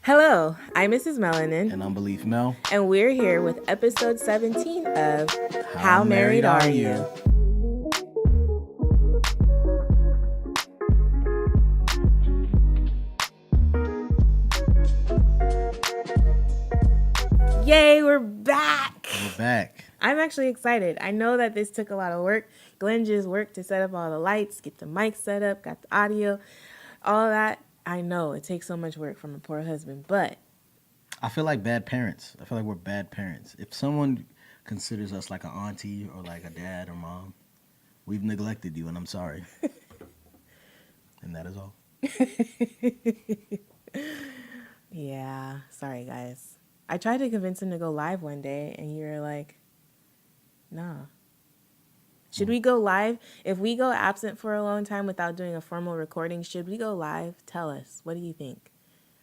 Hello, I'm Mrs. Melanin. And I'm Beleaf Mel. And we're here with episode 17 of How Married Are You? Yay, we're back! We're back. I'm actually excited. I know that this took a lot of work. Glen just worked to set up all the lights, get the mic set up, got the audio, all that. I know it takes so much work from a poor husband, but I feel like bad parents. I feel like we're bad parents. If someone considers us like an auntie or like a dad or mom, we've neglected you, and I'm sorry. And that is all. Yeah, sorry guys. I tried to convince him to go live one day, and you were like, nah. Should we go live? If we go absent for a long time without doing a formal recording, should we go live? Tell us. What do you think?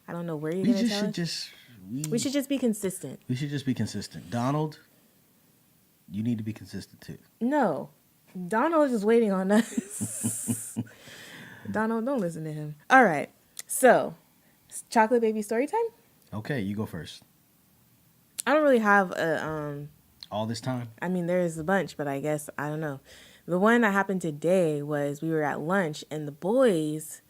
I don't know where you're going to tell us. We should just be consistent. We should just be consistent. Donald, you need to be consistent too. No. Donald is waiting on us. Donald, don't listen to him. All right. So, chocolate baby story time? Okay, you go first. I don't really have a all this time? I mean, there's a bunch, but I guess, I don't know. The one that happened today was we were at lunch, and the boys,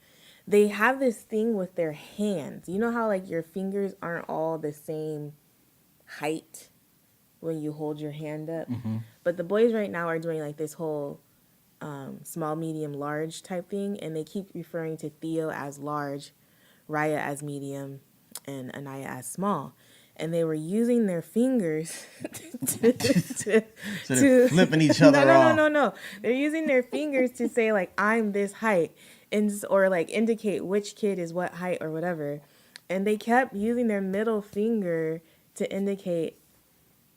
they have this thing with their hands. You know how, like, your fingers aren't all the same height when you hold your hand up? Mm-hmm. But the boys right now are doing, like, this whole small, medium, large type thing, and they keep referring to Theo as large, Raya as medium, and Anaya as small. And they were using their fingers to they're flipping each other off. No. They're using their fingers to say, like, I'm this height, or, like, indicate which kid is what height or whatever. And they kept using their middle finger to indicate,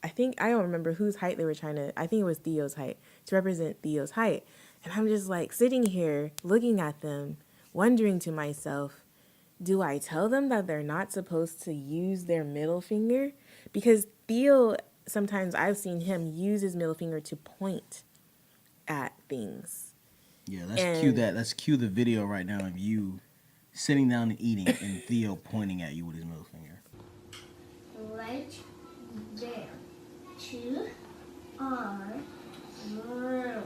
I don't remember whose height they were I think it was Theo's height, to represent Theo's height. And I'm just, like, sitting here looking at them, wondering to myself, do I tell them that they're not supposed to use their middle finger? Because Theo, sometimes I've seen him use his middle finger to point at things. Yeah, let's cue the video right now of you sitting down and eating and Theo pointing at you with his middle finger. Right there. 2 are blue.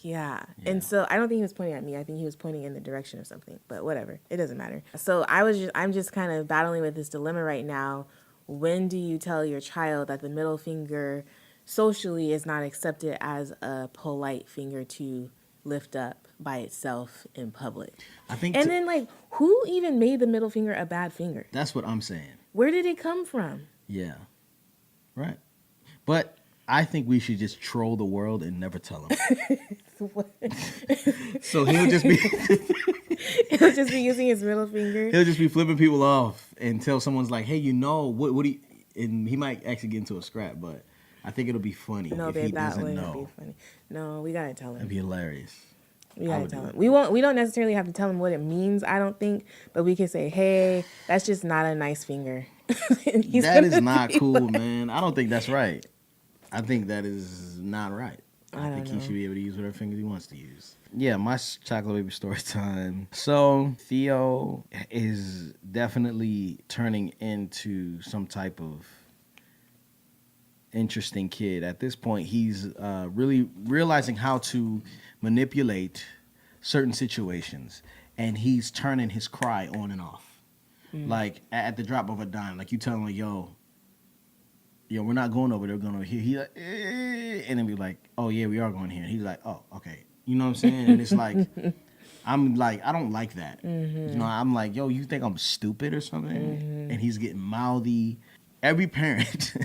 Yeah. And so I don't think he was pointing at me. I think he was pointing in the direction of something, but whatever. It doesn't matter. So I'm just kind of battling with this dilemma right now. When do you tell your child that the middle finger socially is not accepted as a polite finger to lift up by itself in public? Then, like, who even made the middle finger a bad finger? That's what I'm saying. Where did it come from? Yeah. Right. But I think we should just troll the world and never tell him. So he'll just be using his middle finger. He'll just be flipping people off until someone's like, "Hey, what do you?" And he might actually get into a scrap, but I think it'll be funny if he doesn't know. Be funny. No, we gotta tell him. It'd be hilarious. We gotta tell him. We don't necessarily have to tell him what it means, I don't think, but we can say, "Hey, that's just not a nice finger." That is not cool, man. I don't think that's right. I think that is not right. I think he should be able to use whatever fingers he wants to use. Yeah, my chocolate baby story time. So Theo is definitely turning into some type of interesting kid. At this point, he's really realizing how to manipulate certain situations, and he's turning his cry on and off. Like at the drop of a dime. Like you tell him, like, yo, we're not going over there. We're going over here. He's like, and then be like, oh, yeah, we are going here. And he's like, oh, okay. You know what I'm saying? And it's like, I'm like, I don't like that. Mm-hmm. You know, I'm like, yo, you think I'm stupid or something? Mm-hmm. And he's getting mouthy. Every parent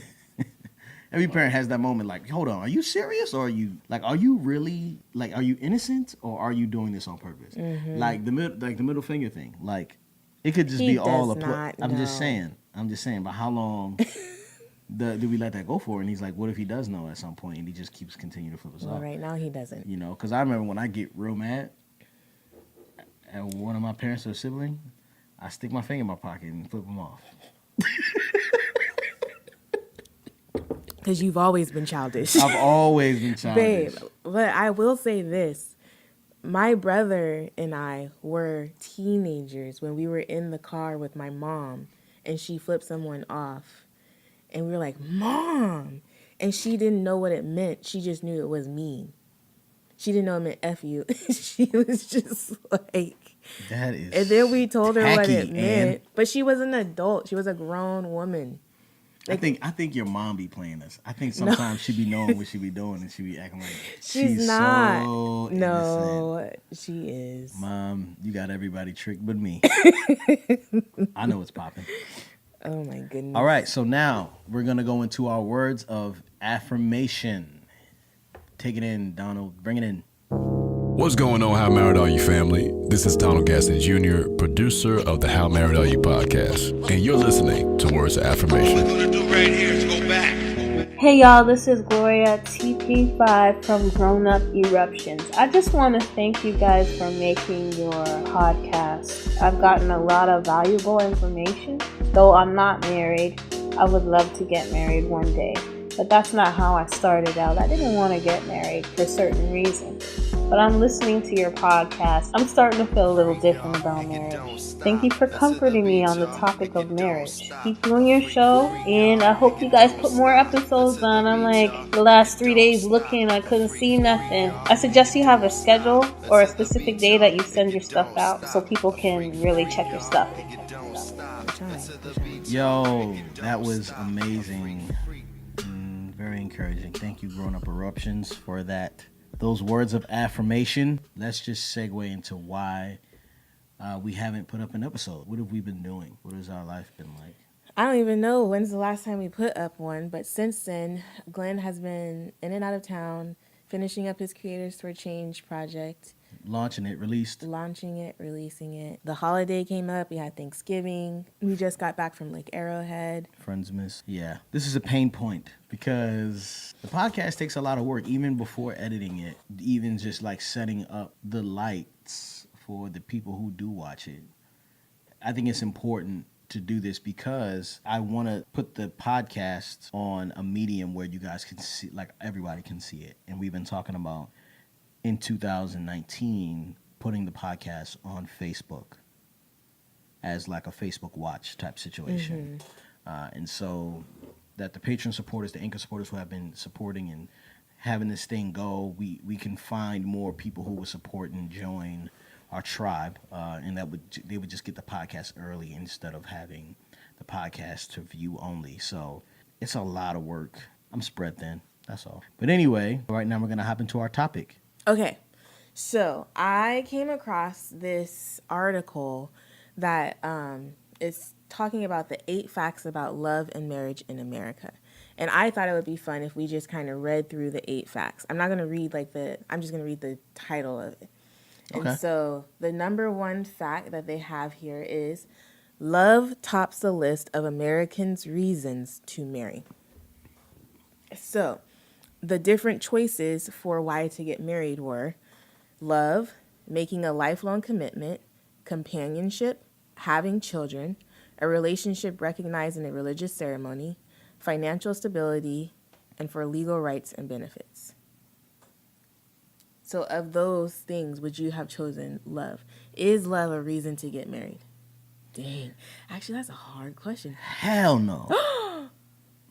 has that moment like, hold on, are you serious? Or are you really, like, are you innocent? Or are you doing this on purpose? Mm-hmm. Like the middle finger thing. Like, it could just be all a play. I'm just saying, but how long do we let that go for? And he's like, what if he does know at some point and he just keeps continuing to flip us off? Right now he doesn't. You know, because I remember when I get real mad at one of my parents or sibling, I stick my finger in my pocket and flip them off. Because you've always been childish. I've always been childish. Babe, but I will say this. my brother and I were teenagers when we were in the car with my mom and she flipped someone off. And we were like, Mom! And she didn't know what it meant. She just knew it was mean. She didn't know it meant F you. She was just like... That is And then we told her what it tacky, meant. But she was an adult. She was a grown woman. Like, I think your mom be playing us. I think sometimes she be knowing what she be doing and she be acting like she's not. so innocent. No, she is. Mom, you got everybody tricked but me. I know what's popping. Oh my goodness. All right, so now we're going to go into our words of affirmation. Take it in, Donald. Bring it in. What's going on, How Married Are You family? This is Donald Gaston Jr., producer of the How Married Are You podcast, and you're listening to Words of Affirmation. What we're going to do right here is go back. Hey y'all, this is Gloria TP5 from Grown Up Eruptions. I just want to thank you guys for making your podcast. I've gotten a lot of valuable information. Though I'm not married, I would love to get married one day. But that's not how I started out. I didn't want to get married for certain reasons. But I'm listening to your podcast. I'm starting to feel a little different about marriage. Thank you for comforting me on the topic of marriage. Keep doing your show, and I hope you guys put more episodes on. I'm like the last 3 days looking, I couldn't see nothing. I suggest you have a schedule or a specific day that you send your stuff out so people can really check your stuff. Yo, that was amazing. Very encouraging. Thank you, Grown Up Eruptions, for that. Those words of affirmation. Let's just segue into why we haven't put up an episode. What have we been doing? What has our life been like? I don't even know when's the last time we put up one, but since then, Glen has been in and out of town, finishing up his Creators for Change project. Launching it, Launching it, releasing it. The holiday came up. We had Thanksgiving. We just got back from Lake Arrowhead. Friendsmas. Yeah. This is a pain point because the podcast takes a lot of work, even before editing it, even just like setting up the lights for the people who do watch it. I think it's important to do this because I want to put the podcast on a medium where you guys can see, like everybody can see it. And we've been talking about in 2019 putting the podcast on Facebook as like a Facebook watch type situation. And so that the Patreon supporters, the Anchor supporters who have been supporting and having this thing go, we can find more people who will support and join our tribe, and they would just get the podcast early instead of having the podcast to view only. So it's a lot of work. I'm spread thin, that's all. But anyway, right now we're going to hop into our topic. Okay, so I came across this article that is talking about the 8 facts about love and marriage in America. And I thought it would be fun if we just kind of read through the 8 facts. I'm not going to read I'm just going to read the title of it. Okay. And so the number 1 fact that they have here is love tops the list of Americans' reasons to marry. So the different choices for why to get married were love, making a lifelong commitment, companionship, having children, a relationship recognized in a religious ceremony, financial stability, and for legal rights and benefits. So of those things, would you have chosen love? Is love a reason to get married? Dang. Actually, that's a hard question. Hell no.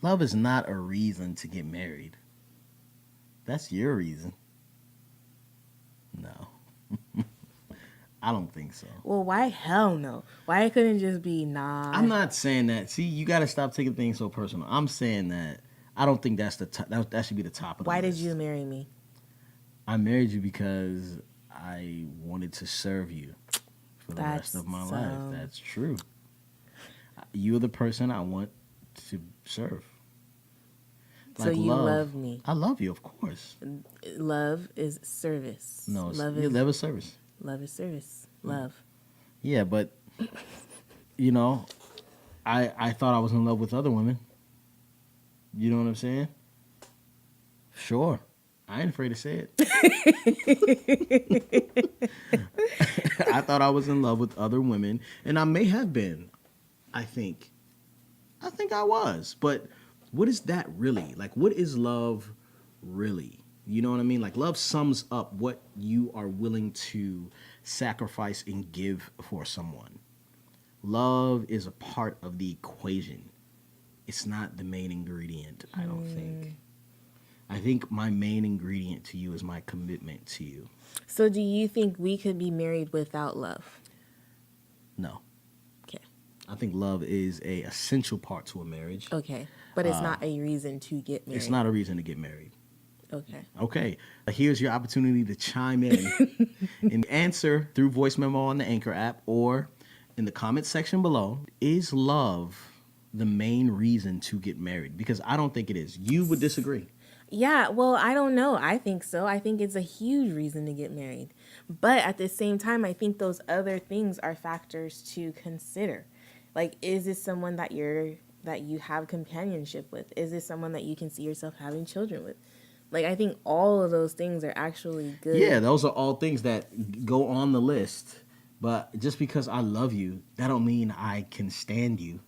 Love is not a reason to get married. That's your reason. No. I don't think so. Well, why hell no? Why couldn't it just be nah? I'm not saying that. See, you got to stop taking things so personal. I'm saying that I don't think that's the that should be the top of the Why list. did you marry me? I married you because I wanted to serve you for the rest of my life. That's true. You're the person I want to serve. So you love me. I love you, of course. Love is service. No, love is service. Love is service. Love. Yeah, but you know, I thought I was in love with other women. You know what I'm saying? Sure. I ain't afraid to say it. I thought I was in love with other women, and I may have been. I think I was. But what is that really? Like, what is love really? You know what I mean? Like love sums up what you are willing to sacrifice and give for someone. Love is a part of the equation. It's not the main ingredient, I don't think. I think my main ingredient to you is my commitment to you. So do you think we could be married without love? No. Okay. I think love is a essential part to a marriage. Okay. But it's not a reason to get married. It's not a reason to get married. Okay. Okay. Here's your opportunity to chime in and answer through voice memo on the Anchor app or in the comment section below. Is love the main reason to get married? Because I don't think it is. You would disagree. Yeah, well, I don't know. I think so. I think it's a huge reason to get married. But at the same time, I think those other things are factors to consider. Like, is this someone that you have companionship with? Is this someone that you can see yourself having children with? Like, I think all of those things are actually good. Yeah, those are all things that go on the list. But just because I love you, that don't mean I can stand you.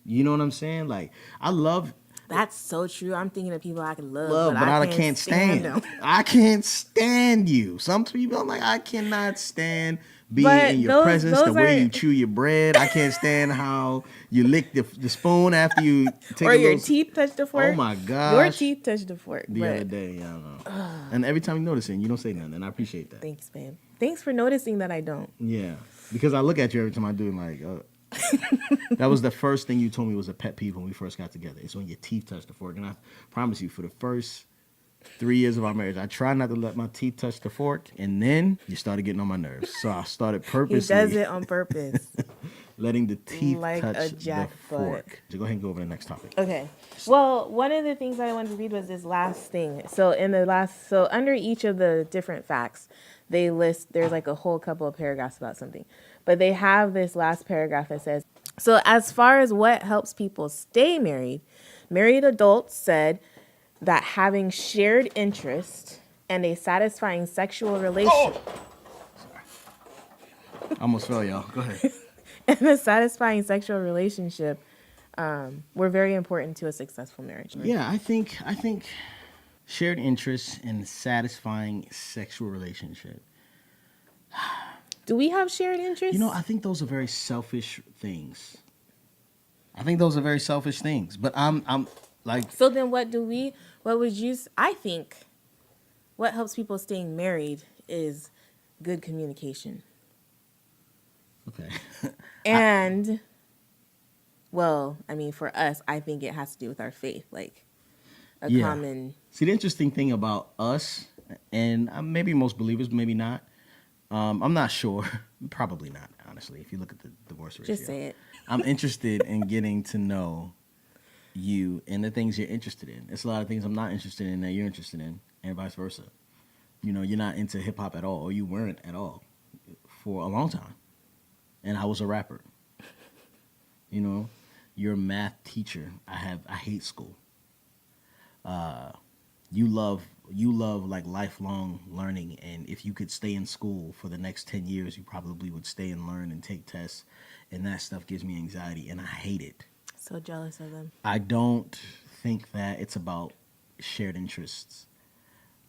You know what I'm saying? Like, I love... That's so true. I'm thinking of people I can love, but I can't stand them. I can't stand you. Some people, I'm like, I cannot stand being in your presence, the way you chew your bread. I can't stand how you lick the spoon after you take or your teeth touch the fork. Oh my gosh. Your teeth touch the fork. The other day, I don't know. And every time you notice it, you don't say nothing, and I appreciate that. Thanks, babe. Thanks for noticing that I don't. Yeah, because I look at you every time I do it, like, that was the first thing you told me was a pet peeve when we first got together. It's when your teeth touch the fork. And I promise you, for the first 3 years of our marriage, I try not to let my teeth touch the fork. And then you started getting on my nerves. So I started purposely. He does it on purpose. Letting the teeth like touch a the jackpot. fork. So go ahead and go over to the next topic. Okay. Well, one of the things I wanted to read was this last thing. So under each of the different facts, they list, there's like a whole couple of paragraphs about something. But they have this last paragraph that says, so as far as what helps people stay married, married adults said that having shared interest and a satisfying sexual relationship. I almost fell, y'all. Go ahead. And a satisfying sexual relationship were very important to a successful marriage. Yeah, I think shared interests and satisfying sexual relationship. Do we have shared interests? You know, I think those are very selfish things. But I'm like. So then what would you, I think what helps people staying married is good communication. Okay. And, well, I mean, for us, I think it has to do with our faith, like common. See, the interesting thing about us, and maybe most believers, maybe not. I'm not sure. Probably not, honestly, if you look at the divorce ratio. Just say it. I'm interested in getting to know you and the things you're interested in. There's a lot of things I'm not interested in that you're interested in, and vice versa. You know, you're not into hip-hop at all, or you weren't at all for a long time. And I was a rapper. You know, you're a math teacher. I hate school. You love like lifelong learning, and if you could stay in school for the next 10 years, you probably would stay and learn and take tests, and that stuff gives me anxiety, and I hate it. So jealous of them. I don't think that it's about shared interests.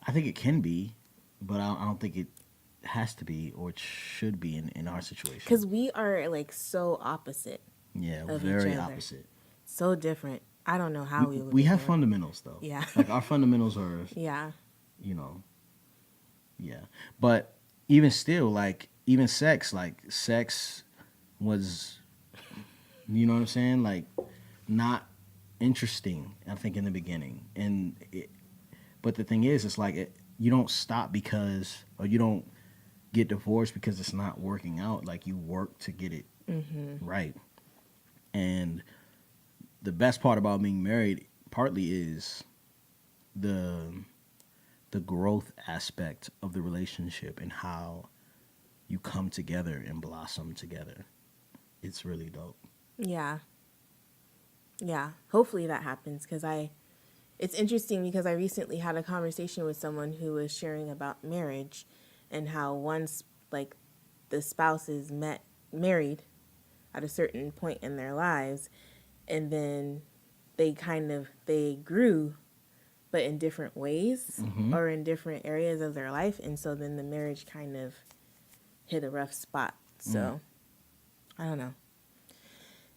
I think it can be, but I don't think it has to be or it should be in our situation. Because we are like so opposite. Yeah, of very each other. opposite. So different. I don't know how we would. We have fundamentals though. Yeah. Like our fundamentals are. Yeah. You know. Yeah, but even still, like even sex was, you know what I'm saying? Like not interesting. I think in the beginning, but the thing is, it's like you don't stop or you don't get divorced because it's not working out. Like you work to get it right. And the best part about being married partly is the growth aspect of the relationship and how you come together and blossom together. It's really dope. Yeah. Yeah. Hopefully that happens it's interesting because I recently had a conversation with someone who was sharing about marriage and how once like the spouses married at a certain point in their lives, and then they grew but in different ways Mm-hmm. or in different areas of their life. And so then the marriage kind of hit a rough spot. So I don't know.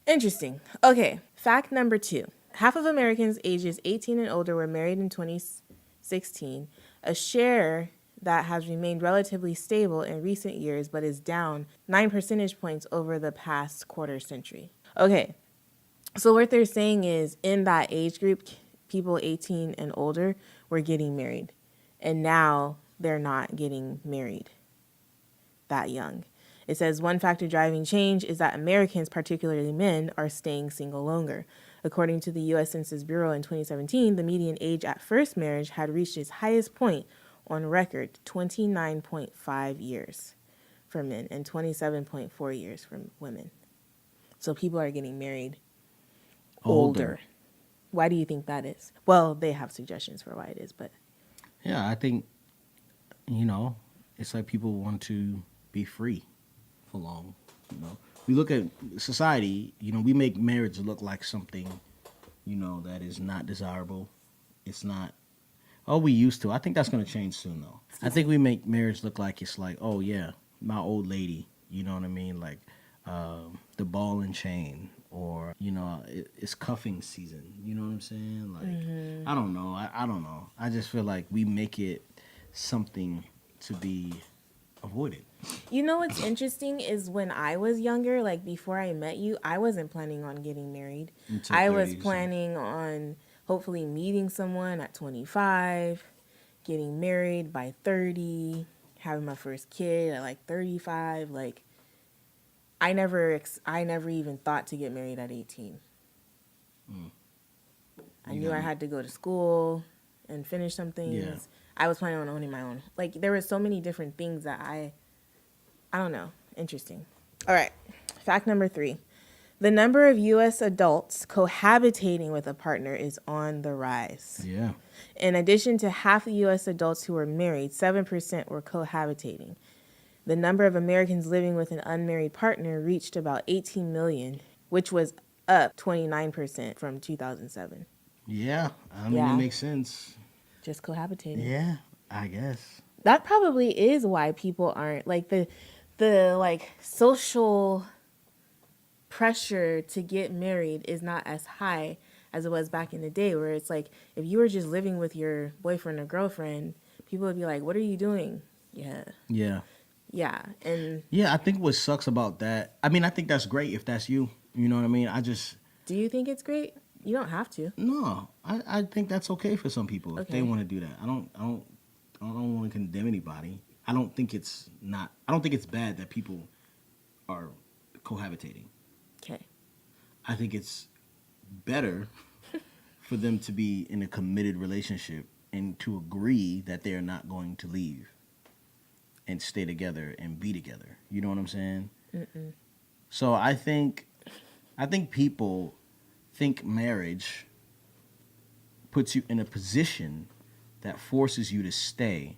Interesting. Okay. Fact number 2. Half of Americans ages 18 and older were married in 2016, a share that has remained relatively stable in recent years but is down 9 percentage points over the past quarter century. Okay. So what they're saying is in that age group, people 18 and older were getting married. And now they're not getting married that young. It says one factor driving change is that Americans, particularly men, are staying single longer. According to the U.S. Census Bureau in 2017, the median age at first marriage had reached its highest point on record, 29.5 years for men and 27.4 years for women. So people are getting married older. Why do you think that is? Well, they have suggestions for why it is, but Yeah, I think, it's like people want to be free for long. We look at society, we make marriage look like something, that is not desirable. It's not. Oh, we used to. I think that's going to change soon, though. I think we make marriage look like it's like, oh, yeah, my old lady, you know what I mean? Like the ball and chain, or, it's cuffing season. You know what I'm saying? Like, I don't know. I don't know. I just feel like we make it something to be avoided. you know what's interesting is when I was younger, like before I met you, I wasn't planning on getting married. Until I was 30s. planning on hopefully meeting someone at 25, getting married by 30, having my first kid at like 35. Like I never even thought to get married at 18. I knew I had to go to school and finish some things. Yeah. I was planning on owning my own. Like there were so many different things that I don't know. Interesting. All right. Fact number 3. The number of U.S. adults cohabitating with a partner is on the rise. Yeah. In addition to half the U.S. adults who were married, 7% were cohabitating. The number of Americans living with an unmarried partner reached about 18 million, which was up 29% from 2007. Yeah. I mean, Yeah. it makes sense. Just cohabitating. Yeah, I guess. That probably is why people aren't like the like social pressure to get married is not as high as it was back in the day, where it's like if you were just living with your boyfriend or girlfriend, people would be like, "What are you doing?" Yeah. And Yeah, I think what sucks about that, I mean, I think that's great if that's you. You know what I mean? do you think it's great? You don't have to. No, I think that's okay for some people if they Okay. want to do that. I don't want to condemn anybody. I don't think it's bad that people are cohabitating. Okay. I think it's better for them to be in a committed relationship and to agree that they are not going to leave and stay together and be together. You know what I'm saying? So I think people think marriage puts you in a position that forces you to stay.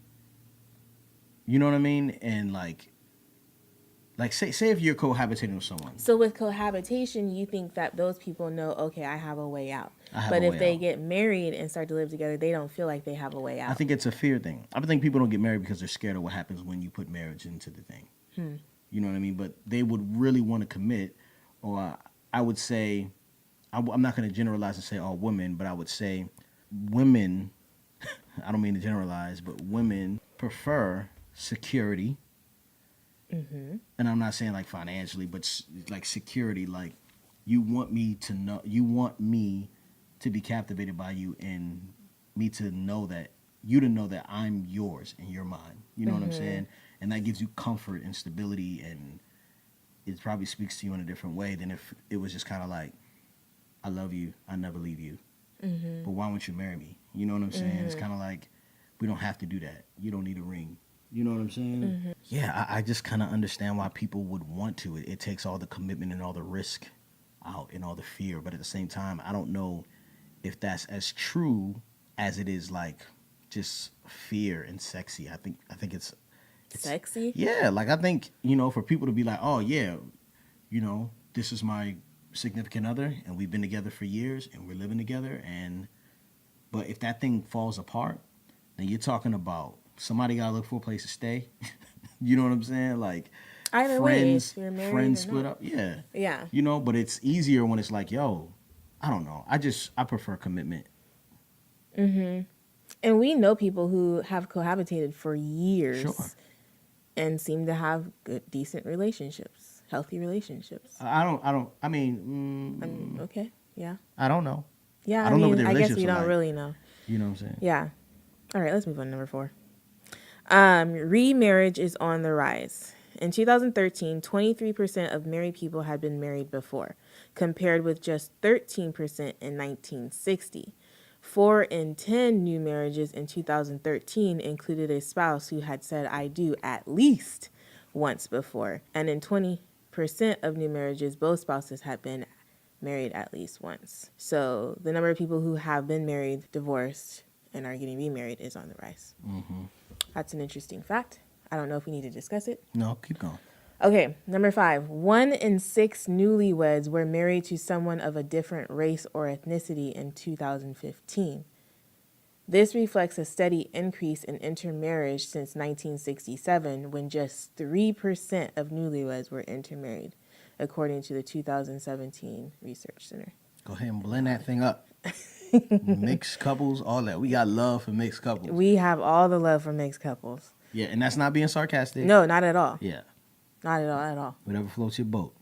You know what I mean? And like say if you're cohabitating with someone. So with cohabitation, you think that those people know, okay, I have a way out. I have But a if way they out. get married and start to live together, they don't feel like they have a way out. I think it's a fear thing. I think people don't get married because they're scared of what happens when you put marriage into the thing. You know what I mean? But they would really want to commit, or I would say, I'm not going to generalize and say all women, but I would say women, I don't mean to generalize, but women prefer security. And I'm not saying like financially, but like security, like you want me to be captivated by you and me to know that I'm yours and you're mine. You know what I'm saying? And that gives you comfort and stability, and it probably speaks to you in a different way than if it was just kind of like, I love you, I never leave you, but why won't you marry me? You know what I'm saying? It's kind of like, we don't have to do that. You don't need a ring. You know what I'm saying? Yeah, I just kind of understand why people would want to. It takes all the commitment and all the risk out and all the fear. But at the same time, I don't know if that's as true as it is like just fear and sexy. I think it's Sexy? yeah, like I think, for people to be like, oh yeah, this is my significant other and we've been together for years and we're living together, But if that thing falls apart, then you're talking about somebody got to look for a place to stay. You know what I'm saying? Like, Either way, friends, if you're married friends or split not. up. Yeah. Yeah. You know, but it's easier when it's like, yo, I don't know. I prefer commitment. And we know people who have cohabitated for years Sure. and seem to have good, decent relationships, healthy relationships. I mean, Okay. Yeah. I don't know. Yeah. I don't know what their I guess we relationships are don't like. really know. You know what I'm saying? Yeah. All right, let's move on to number 4. Remarriage is on the rise. In 2013, 23% of married people had been married before, compared with just 13% in 1960. 4 in 10 new marriages in 2013 included a spouse who had said "I do" at least once before. And in 20% of new marriages, both spouses had been married at least once. So the number of people who have been married, divorced, and are getting remarried is on the rise. That's an interesting fact. I don't know if we need to discuss it. No, keep going. Okay, number 5. 1 in 6 newlyweds were married to someone of a different race or ethnicity in 2015. This reflects a steady increase in intermarriage since 1967, when just 3% of newlyweds were intermarried, according to the 2017 Research Center. Go ahead and blend that thing up. Mixed couples, all that. We got love for mixed couples. We have all the love for mixed couples. Yeah, and that's not being sarcastic. No, not at all. Yeah. Not at all. Whatever floats your boat.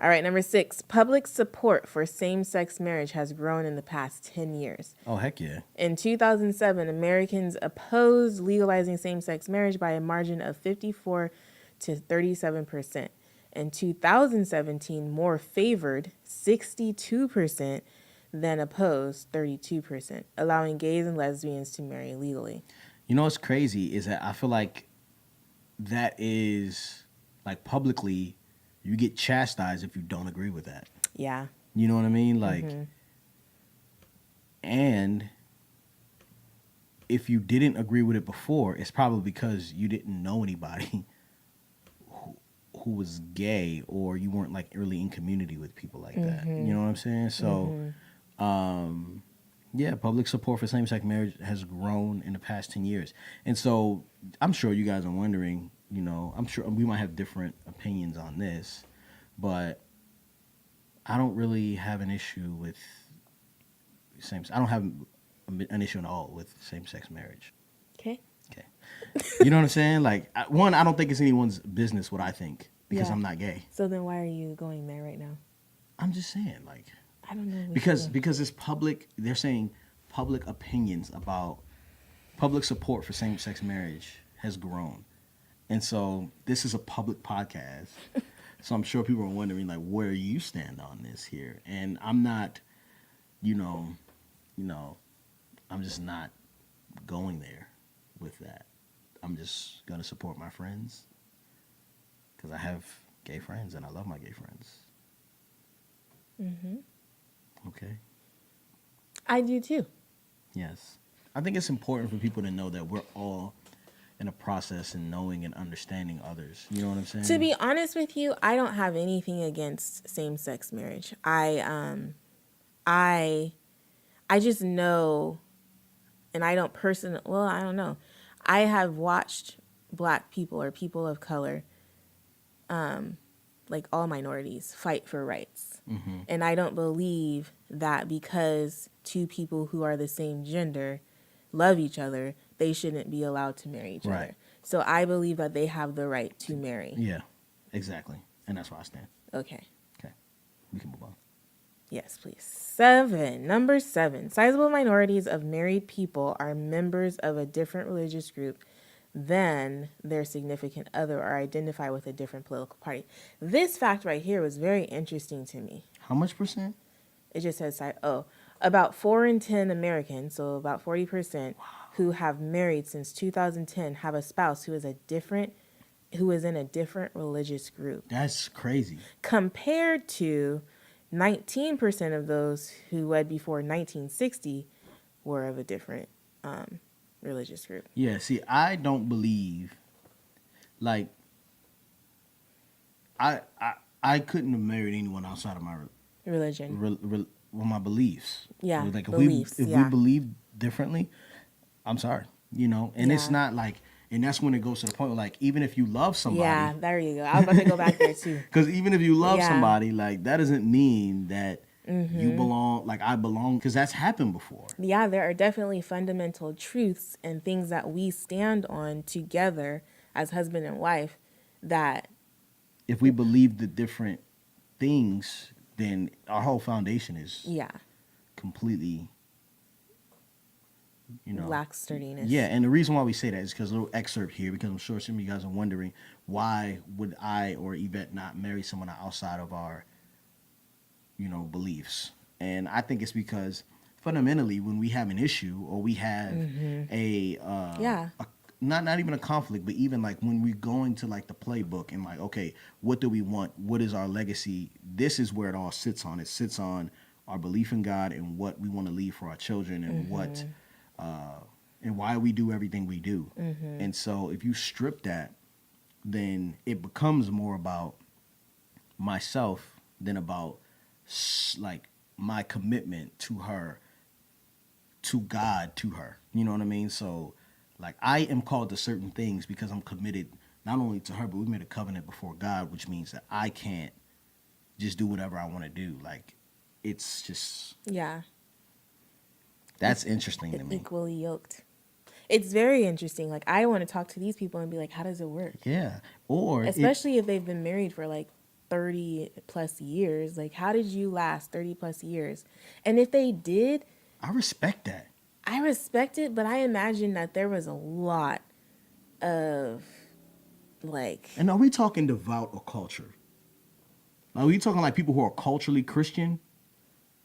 All right, number 6. Public support for same-sex marriage has grown in the past 10 years. Oh, heck yeah. In 2007, Americans opposed legalizing same-sex marriage by a margin of 54 to 37%. In 2017, more favored 62% than opposed 32%, allowing gays and lesbians to marry legally. You know what's crazy is that I feel like that is, like, publicly, you get chastised if you don't agree with that. Yeah. You know what I mean? Like, and if you didn't agree with it before, it's probably because you didn't know anybody who was gay, or you weren't, like, really in community with people like that. You know what I'm saying? So, yeah, public support for same-sex marriage has grown in the past 10 years. And so I'm sure you guys are wondering, you know, I'm sure we might have different opinions on this, but I don't really have an issue with I don't have an issue at all with same-sex marriage. Okay. Okay. You know what I'm saying? Like, one, I don't think it's anyone's business what I think, because Yeah. I'm not gay. So then why are you going there right now? I'm just saying, like, I don't know. what because you- it's public. They're saying public opinions about public support for same-sex marriage has grown, and so this is a public podcast. So I'm sure people are wondering, like, where you stand on this here, and I'm not, you know, I'm just not going there with that. I'm just gonna support my friends because I have gay friends and I love my gay friends. Okay. I do too. Yes. I think it's important for people to know that we're all in a process and knowing and understanding others. You know what I'm saying? To be honest with you, I don't have anything against same-sex marriage. I just know, and I don't I don't know. I have watched Black people or people of color, like all minorities, fight for rights. And I don't believe that because two people who are the same gender love each other, they shouldn't be allowed to marry each Right. other. So I believe that they have the right to marry. Yeah, exactly. And that's where I stand. Okay. Okay. We can move on. Yes, please. Number 7. Sizable minorities of married people are members of a different religious group than their significant other or identify with a different political party. This fact right here was very interesting to me. How much percent? It just says, about 4 in 10 Americans, so about 40%, who have married since 2010 have a spouse who is in a different religious group, That's crazy. compared to 19% of those who wed before 1960 were of a different religious group. Yeah, see, I don't believe, like, I couldn't have married anyone outside of my Religion. my beliefs. Yeah, Like beliefs, if yeah. we believe differently, I'm sorry, and it's Yeah. not like, and that's when it goes to the point where, like, even if you love somebody, Yeah, there you go. I was about to go back there too. because even if you love Yeah. somebody, like, that doesn't mean that you belong, like I belong, because that's happened before. Yeah, there are definitely fundamental truths and things that we stand on together as husband and wife that, If we believe the different things, then our whole foundation is yeah, completely, lack sturdiness. Yeah, and the reason why we say that is because a little excerpt here, because I'm sure some of you guys are wondering, why would I or Yvette not marry someone outside of our, beliefs? And I think it's because fundamentally, when we have an issue or we have Yeah. not even a conflict, but even like when we're going to like the playbook and like, okay, what do we want? What is our legacy? This is where it all sits on. It sits on our belief in God and what we want to leave for our children and what and why we do everything we do. And so if you strip that, then it becomes more about myself than about like my commitment to her, to God, to her. You know what I mean? So like I am called to certain things because I'm committed not only to her, but we made a covenant before God, which means that I can't just do whatever I want to do. Like it's just, Yeah. that's interesting to me. Equally yoked. It's very interesting. Like, I want to talk to these people and be like, how does it work? Yeah. Or Especially if they've been married for like 30 plus years. Like, how did you last 30 plus years? And if they did, I respect that. I respect it, but I imagine that there was a lot of like, And are we talking devout or culture? Are we talking like people who are culturally Christian?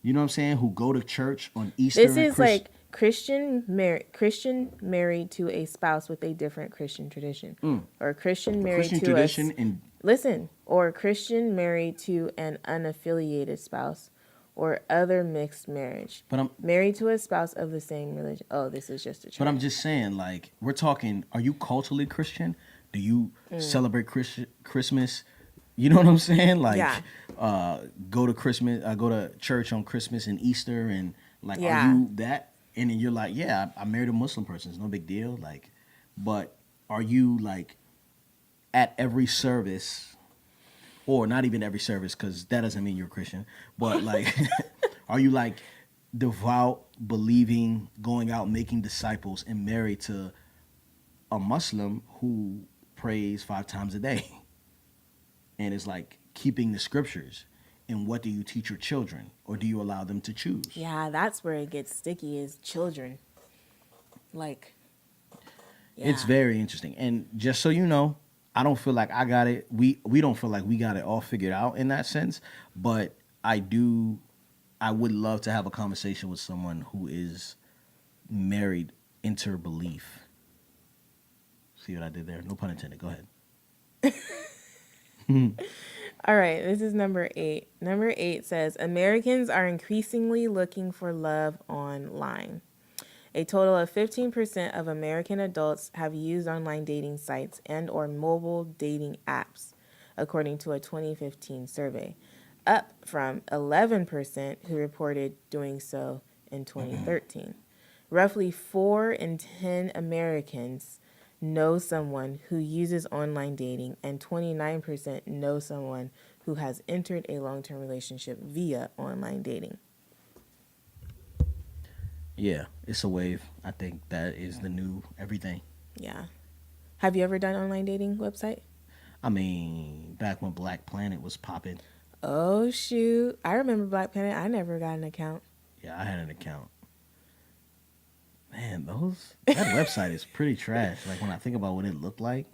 You know what I'm saying? Who go to church on Easter? this is like Christian married to a spouse with a different Christian tradition, or Christian married Christian to tradition a and listen, or Christian married to an unaffiliated spouse, or other mixed marriage. But I'm Married to a spouse of the same religion. Oh, this is just a church. But I'm just saying, like, we're talking, are you culturally Christian? Do you celebrate Christmas? You know what I'm saying? Like, Yeah. go to church on Christmas and Easter, and like, Yeah. are you that? And then you're like, yeah, I married a Muslim person. It's no big deal. Like, but are you like at every service, or not even every service, because that doesn't mean you're a Christian, but like, are you like devout, believing, going out, making disciples, and married to a Muslim who prays 5 times a day and is like keeping the scriptures? And what do you teach your children, or do you allow them to choose? Yeah, that's where it gets sticky, is children. Like, yeah. It's very interesting. And just so you know, I don't feel like I got it. We don't feel like we got it all figured out in that sense. But I would love to have a conversation with someone who is married inter belief. See what I did there? No pun intended. Go ahead. All right, this is number 8. Number 8 says, Americans are increasingly looking for love online. A total of 15% of American adults have used online dating sites and or mobile dating apps, according to a 2015 survey, up from 11% who reported doing so in 2013. Roughly 4 in 10 Americans know someone who uses online dating, and 29% know someone who has entered a long-term relationship via online dating. Yeah, it's a wave. I think that is the new everything. Yeah. Have you ever done online dating website? I mean, back when Black Planet was popping. Oh, shoot. I remember Black Planet. I never got an account. Yeah, I had an account. Man, that website is pretty trash. Like, when I think about what it looked like,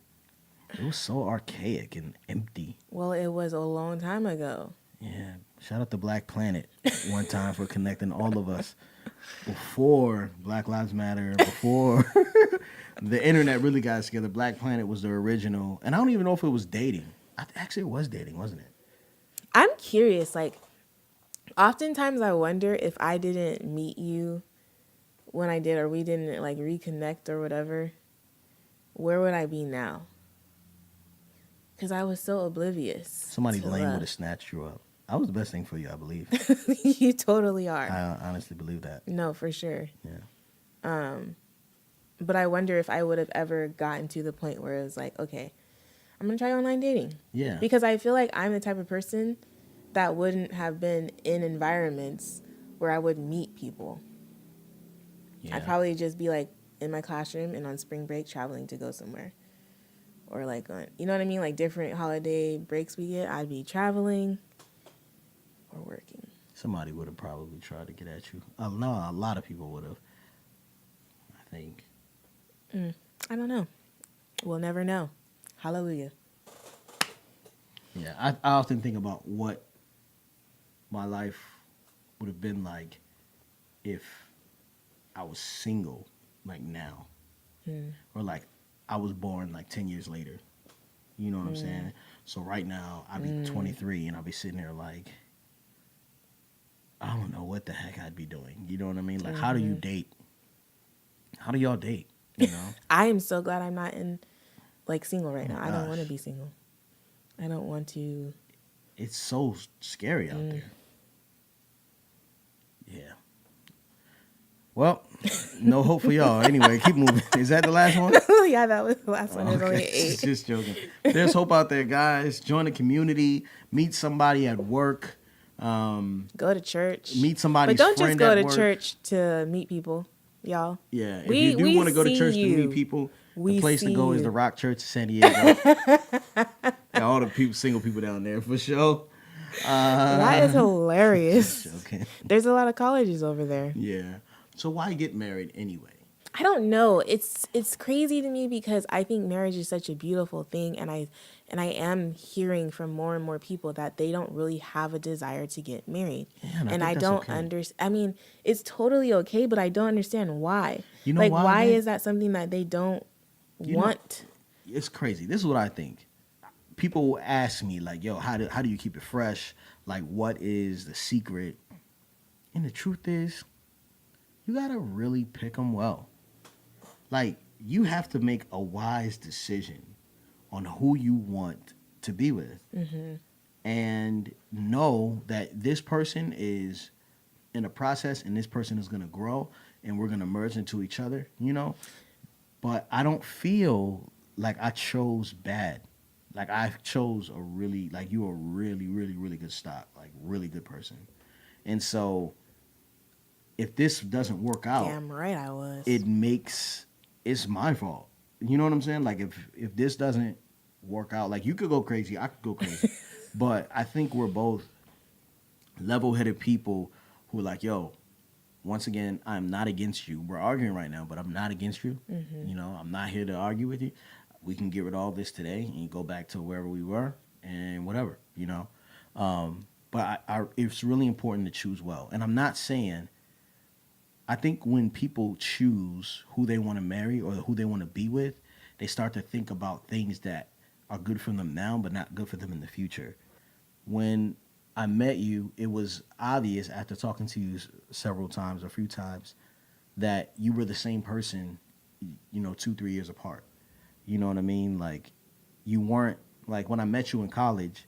it was so archaic and empty. Well, it was a long time ago. Yeah, shout out to Black Planet one time for connecting all of us before Black Lives Matter, before the internet really got us together. Black Planet was the original, and I don't even know if it was dating. Actually, it was dating, wasn't it? I'm curious. Like, oftentimes I wonder if I didn't meet you when I did, or we didn't like reconnect or whatever, where would I be now? Because I was so oblivious. Somebody to lame love. would have snatched you up. I was the best thing for you, I believe. You totally are. I honestly believe that. No, for sure. Yeah. But I wonder if I would have ever gotten to the point where it was like, okay, I'm going to try online dating. Yeah. Because I feel like I'm the type of person that wouldn't have been in environments where I would meet people. Yeah. I'd probably just be like in my classroom and on spring break traveling to go somewhere. Or like on, you know what I mean? Like different holiday breaks we get, I'd be traveling or working. Somebody would have probably tried to get at you. No, a lot of people would have. I think. I don't know. We'll never know. Hallelujah. Yeah, I often think about what my life would have been like if I was single, like now. Or like I was born like 10 years later. You know what I'm saying? So right now, I'd be 23 and I'll be sitting there like, I don't know what the heck I'd be doing. You know what I mean? Like, how do you date? How do y'all date? You know? I am so glad I'm not in like single right now. Oh, I don't want to gosh. be single. I don't want to. It's so scary out there. Yeah. Well, no hope for y'all. Anyway, keep moving. Is that the last one? Yeah, that was the last one. There's only 8. Just joking. There's hope out there, guys. Join the community. Meet somebody at work. Go to church. Meet somebody's But don't just friend go at to work. church to meet people, y'all. Yeah, if We- you do we want to go to see church to you. meet people, We the place to see go is you. the Rock Church of San Diego. Got all the people, single people down there for sure. That is hilarious. Joking. There's a lot of colleges over there. Yeah. So why get married anyway? I don't know. It's crazy to me because I think marriage is such a beautiful thing, and I am hearing from more and more people that they don't really have a desire to get married. Yeah, and I and think I that's don't okay. understand. I mean, it's totally okay, but I don't understand why. You know like why, is that something that they don't You know- want? It's crazy. This is what I think. People will ask me like, "Yo, how do you keep it fresh? Like, what is the secret?" And the truth is, you gotta really pick them well. Like, you have to make a wise decision on who you want to be with, and know that this person is in a process, and this person is gonna grow, and we're gonna merge into each other. You know, but I don't feel like I chose bad. Like I chose a really, like you a really, really, really good stock, like really good person. And so if this doesn't work out, Damn right I was. it's my fault. You know what I'm saying? Like if this doesn't work out, like you could go crazy, I could go crazy. But I think we're both level-headed people who are like, yo, once again, I'm not against you. We're arguing right now, but I'm not against you. You know, I'm not here to argue with you. We can get rid of all this today and go back to wherever we were and whatever, you know. But it's really important to choose well. And I'm not saying, I think when people choose who they want to marry or who they want to be with, they start to think about things that are good for them now, but not good for them in the future. When I met you, it was obvious after talking to you several times, a few times, that you were the same person, you know, 2-3 years apart. You know what I mean? Like, you weren't, like, when I met you in college,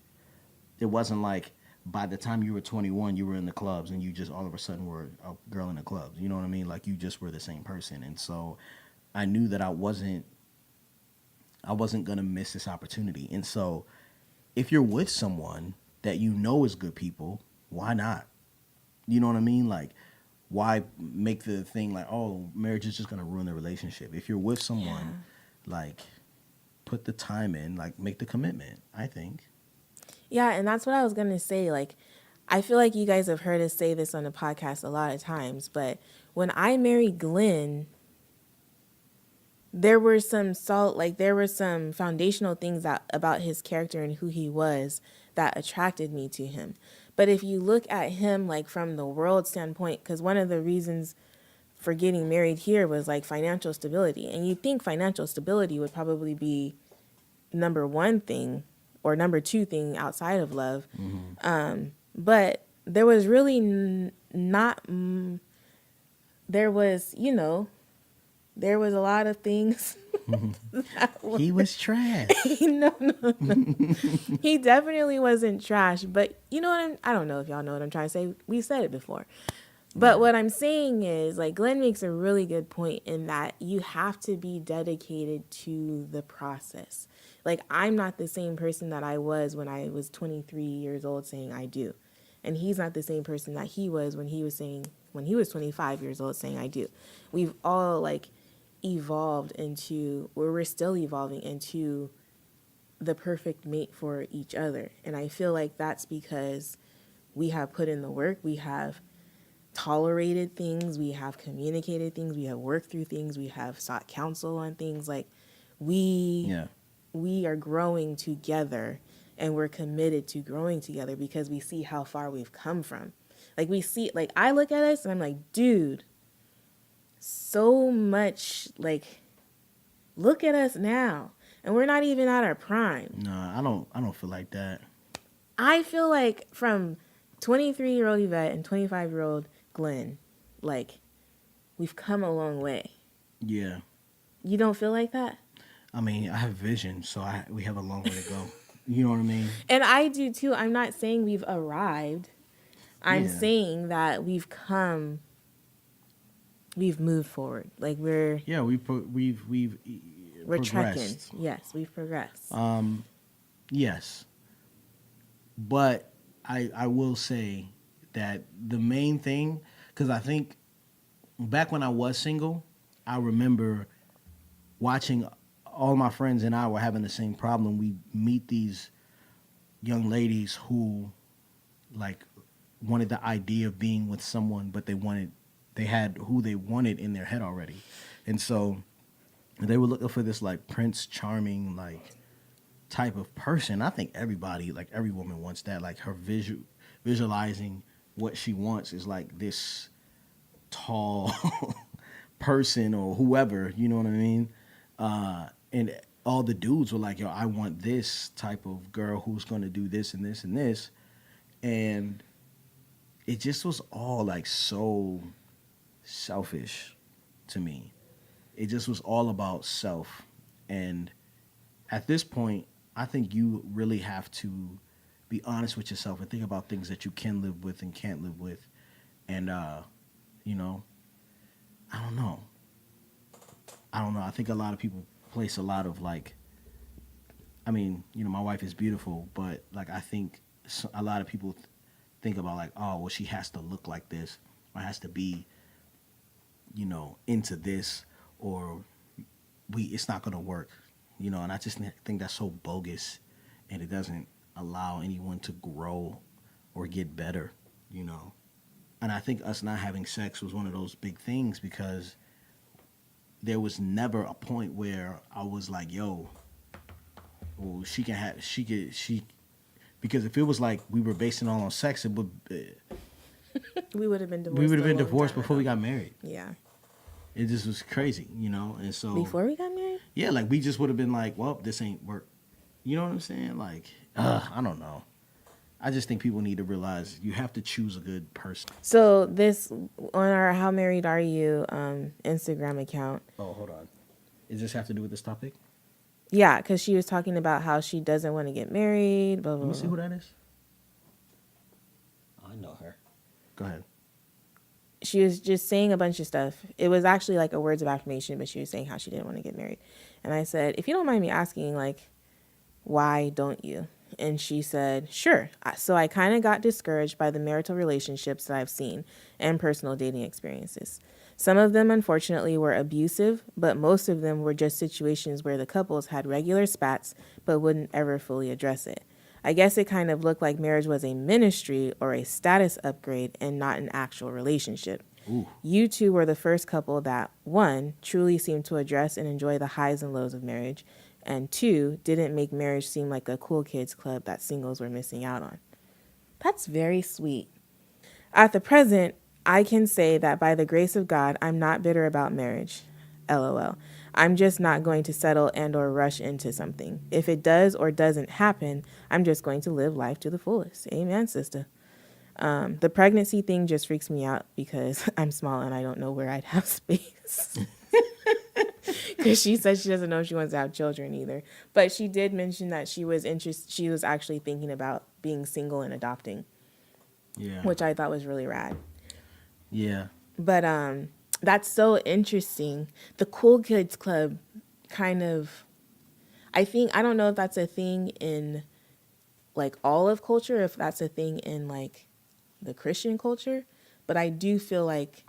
it wasn't like by the time you were 21, you were in the clubs and you just all of a sudden were a girl in the clubs. You know what I mean? Like, you just were the same person. And so I knew that I wasn't going to miss this opportunity. And so if you're with someone that you know is good people, why not? You know what I mean? Like, why make the thing like, oh, marriage is just going to ruin the relationship? If you're with someone, like, put the time in, like, make the commitment, I think. Yeah, and that's what I was going to say. Like, I feel like you guys have heard us say this on the podcast a lot of times, but when I married Glen, there were some foundational things about his character and who he was that attracted me to him. But if you look at him, like, from the world standpoint, because one of the reasons for getting married here was like financial stability. And you think financial stability would probably be number one thing or number two thing outside of love. But there was really there was, you know, there was a lot of things. He was trash. No. He definitely wasn't trash, but you know what I don't know if y'all know what I'm trying to say. We said it before. But what I'm saying is, like, Glenn makes a really good point in that you have to be dedicated to the process. Like, I'm not the same person that I was when I was 23 years old saying I do. And he's not the same person that he was when he was 25 years old saying I do. We've all, like, evolved into, or we're still evolving into the perfect mate for each other. And I feel like that's because we have put in the work, we have tolerated things, we have communicated things, we have worked through things, we have sought counsel on things. Like we are growing together, and we're committed to growing together because we see how far we've come from. Like we see, like I look at us and I'm like, dude, so much, like, look at us now, and we're not even at our prime. No, I don't feel like that. I feel like from 23-year-old Yvette and 25-year-old Glen, like, we've come a long way. Yeah. You don't feel like that? I mean, I have vision, so we have a long way to go. You know what I mean? And I do too. I'm not saying we've arrived. I'm Yeah. saying that we've moved forward. Like we're trekking. Yes, we've progressed. Yes. But I will say that the main thing, because I think back when I was single, I remember watching all my friends and I were having the same problem. We meet these young ladies who, like, wanted the idea of being with someone, but they had who they wanted in their head already. And so they were looking for this, like, Prince Charming, like, type of person. I think everybody, like, every woman wants that. Like, her visualizing what she wants is, like, this tall person or whoever, you know what I mean? And all the dudes were like, yo, I want this type of girl who's going to do this and this and this. And it just was all, like, so selfish to me. It just was all about self. And at this point, I think you really have to be honest with yourself and think about things that you can live with and can't live with. And, you know, I don't know. I think a lot of people place a lot of, like, I mean, you know, my wife is beautiful, but, like, I think a lot of people think about, like, oh, well, she has to look like this or has to be, you know, into this, or it's not going to work, you know. And I just think that's so bogus, and it doesn't allow anyone to grow or get better, you know. And I think us not having sex was one of those big things, because there was never a point where I was like, yo, well, because if it was like we were basing it all on sex, it would we would have been divorced. We would have been a long divorced time before we ago. got married. Yeah. It just was crazy, you know. And so Before we got married? Yeah, like we just would have been like, well, this ain't work. You know what I'm saying? Like, I don't know. I just think people need to realize you have to choose a good person. So this, on our How Married Are You Instagram account. Oh, hold on. Does this have to do with this topic? Yeah, because she was talking about how she doesn't want to get married, blah, blah, Let me see blah. who that is. I know her. Go ahead. She was just saying a bunch of stuff. It was actually like a words of affirmation, but she was saying how she didn't want to get married. And I said, if you don't mind me asking, like, why don't you? And she said, sure. So I kind of got discouraged by the marital relationships that I've seen and personal dating experiences. Some of them, unfortunately, were abusive, but most of them were just situations where the couples had regular spats but wouldn't ever fully address it. I guess it kind of looked like marriage was a ministry or a status upgrade and not an actual relationship. Ooh. You two were the first couple that, one, truly seemed to address and enjoy the highs and lows of marriage, and two, didn't make marriage seem like a cool kids club that singles were missing out on. That's very sweet. At the present, I can say that by the grace of God, I'm not bitter about marriage. LOL. I'm just not going to settle and or rush into something. If it does or doesn't happen, I'm just going to live life to the fullest. Amen, sister. The pregnancy thing just freaks me out because I'm small and I don't know where I'd have space. because she said she doesn't know if she wants to have children either. But she did mention that she was actually thinking about being single and adopting, Yeah. which I thought was really rad. Yeah. But that's so interesting. The Cool Kids Club kind of, I don't know if that's a thing in like all of culture, if that's a thing in like the Christian culture, but I do feel like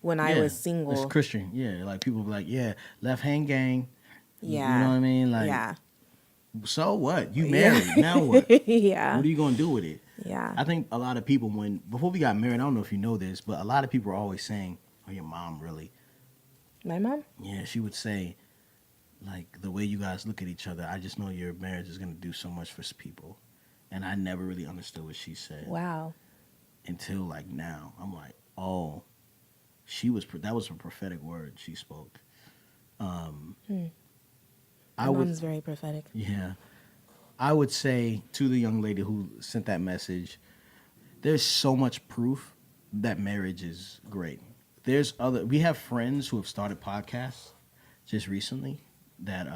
when I was single, it's Christian. Yeah, like people be like, yeah, left hand gang. yeah, You know what I mean? Like, yeah, so what? You married. Now what? yeah, What are you going to do with it? yeah. I think a lot of people, before we got married, I don't know if you know this, but a lot of people are always saying, oh, your mom really. My mom? Yeah, she would say, like, the way you guys look at each other, I just know your marriage is going to do so much for people. And I never really understood what she said. Wow. Until, like, now. I'm like, oh, that was a prophetic word she spoke. My mom's very prophetic. Yeah. I would say to the young lady who sent that message, there's so much proof that marriage is great. We have friends who have started podcasts just recently that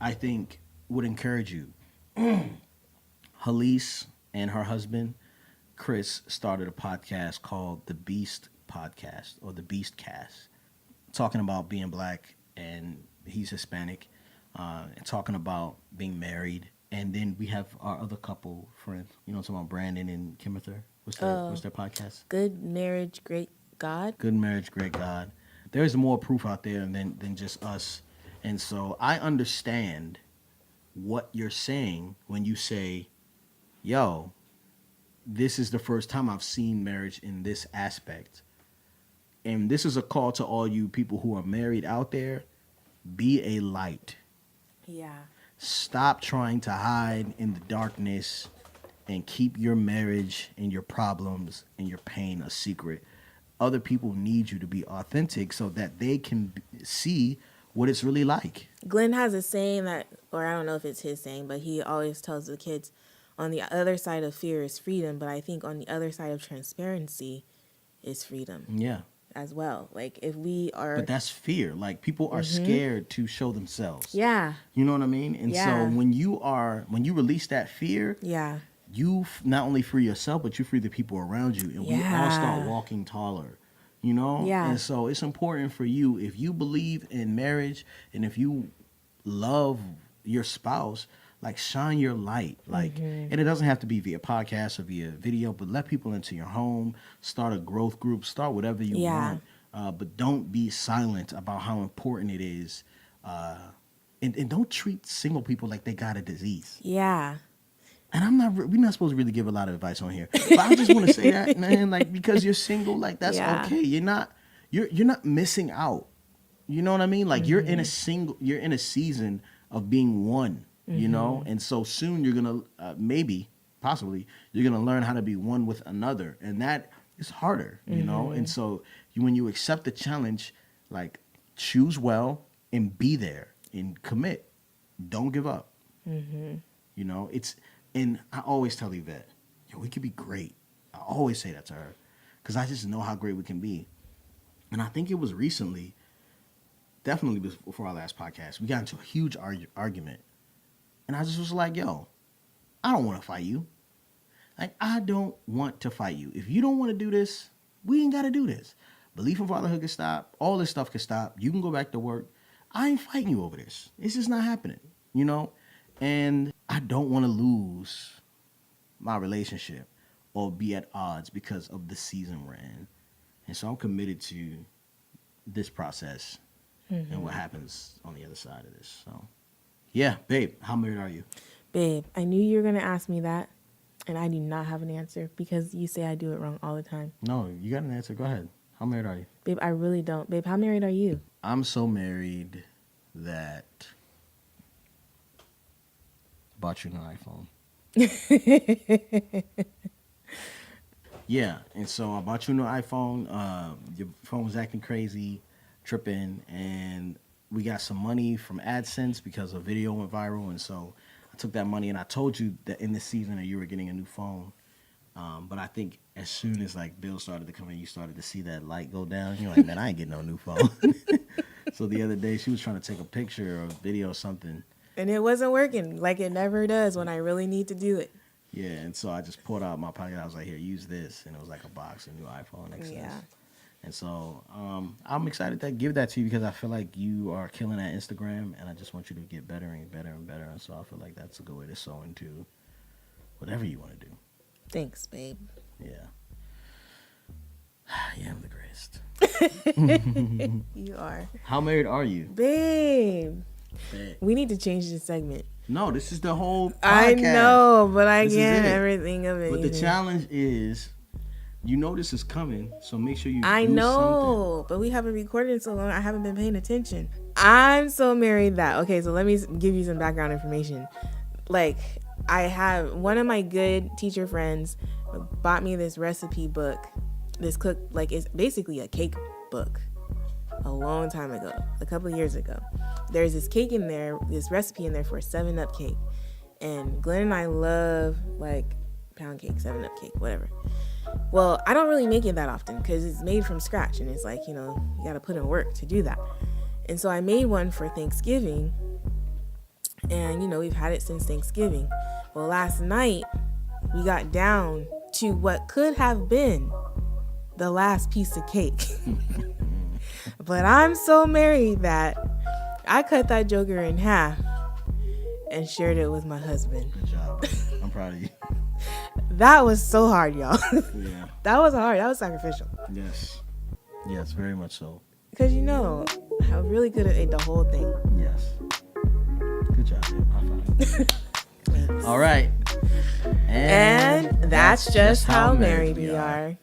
I think would encourage you. Halise and her husband, Chris, started a podcast called The Beast Podcast or The Beast Cast, talking about being black, and he's Hispanic, and talking about being married. And then we have our other couple friends, talking about Brandon and Kimither. What's their podcast? Good Marriage, Great God. Good Marriage, Great God. There's more proof out there than just us. And so I understand what you're saying when you say, yo, this is the first time I've seen marriage in this aspect. And this is a call to all you people who are married out there. Be a light. Yeah. Stop trying to hide in the darkness and keep your marriage and your problems and your pain a secret. Other people need you to be authentic so that they can see what it's really like. Glen has a saying that, or I don't know if it's his saying, but he always tells the kids, on the other side of fear is freedom, but I think on the other side of transparency is freedom. Yeah. As well. Like if we are... But that's fear. Like people are scared to show themselves. Yeah. You know what I mean? And so when you release that fear, yeah, you not only free yourself, but you free the people around you. And we all start walking taller. Yeah. And so it's important for you, if you believe in marriage and if you love your spouse, like shine your light. Like, and it doesn't have to be via podcast or via video, but let people into your home, start a growth group, start whatever you want. But don't be silent about how important it is. And don't treat single people like they got a disease. Yeah. And we're not supposed to really give a lot of advice on here, but I just want to say that, man, like, because you're single, like, that's okay. You're not missing out. You know what I mean? Like, you're in a season of being one, and so soon you're going to, possibly, you're going to learn how to be one with another. And that is harder, And so when you accept the challenge, like, choose well and be there and commit. Don't give up. And I always tell Yvette, we could be great. I always say that to her because I just know how great we can be. And I think it was recently, definitely before our last podcast, we got into a huge argument. And I just was like, yo, I don't want to fight you. Like, I don't want to fight you. If you don't want to do this, we ain't got to do this. Belief in fatherhood can stop. All this stuff can stop. You can go back to work. I ain't fighting you over this. It's just not happening, And I don't want to lose my relationship or be at odds because of the season we're in. And so I'm committed to this process and what happens on the other side of this. So, yeah, babe, how married are you? Babe, I knew you were going to ask me that, and I do not have an answer because you say I do it wrong all the time. No, you got an answer. Go ahead. How married are you? Babe, I really don't. Babe, how married are you? I'm so married that bought you an iPhone. Yeah, and so I bought you a new iPhone. Your phone was acting crazy, tripping, and we got some money from AdSense because a video went viral, and so I took that money and I told you that in this season that you were getting a new phone. But I think as soon as like bills started to come in, you started to see that light go down. You're like, man, I ain't getting no new phone. So the other day she was trying to take a picture or video or something. And it wasn't working like it never does when I really need to do it. Yeah, and so I just pulled out my pocket. I was like, here, use this. And it was like a box, a new iPhone XS. Yeah. And so I'm excited to give that to you because I feel like you are killing at Instagram, and I just want you to get better and better and better. And so I feel like that's a good way to sow into whatever you want to do. Thanks, babe. Yeah. Yeah, I'm the greatest. You are. How married are you? Babe. Bet. We need to change this segment. No, this is the whole podcast. I know, but I This is can't it. everything of it. But the either. challenge is, you know this is coming, so make sure you I do know, but we haven't recorded in so long. I haven't been paying attention. I'm so married that, okay, so let me give you some background information. Like, I have one of my good teacher friends bought me this recipe book. This cook, like, it's basically a cake book a long time ago, a couple of years ago. There's this cake in there, this recipe in there for a 7-Up cake. And Glen and I love, like, pound cake, 7-Up cake, whatever. Well, I don't really make it that often because it's made from scratch and it's like, you know, you got to put in work to do that. And so I made one for Thanksgiving and, you know, we've had it since Thanksgiving. Well, last night we got down to what could have been the last piece of cake. But I'm so married that I cut that joker in half and shared it with my husband. Good job. I'm proud of you. That was so hard, y'all. Yeah. That was hard. That was sacrificial. Yes. Yes, very much so. Because, you know, I really could have ate the whole thing. Yes. Good job, dude. High five. All right. And that's just how married we are.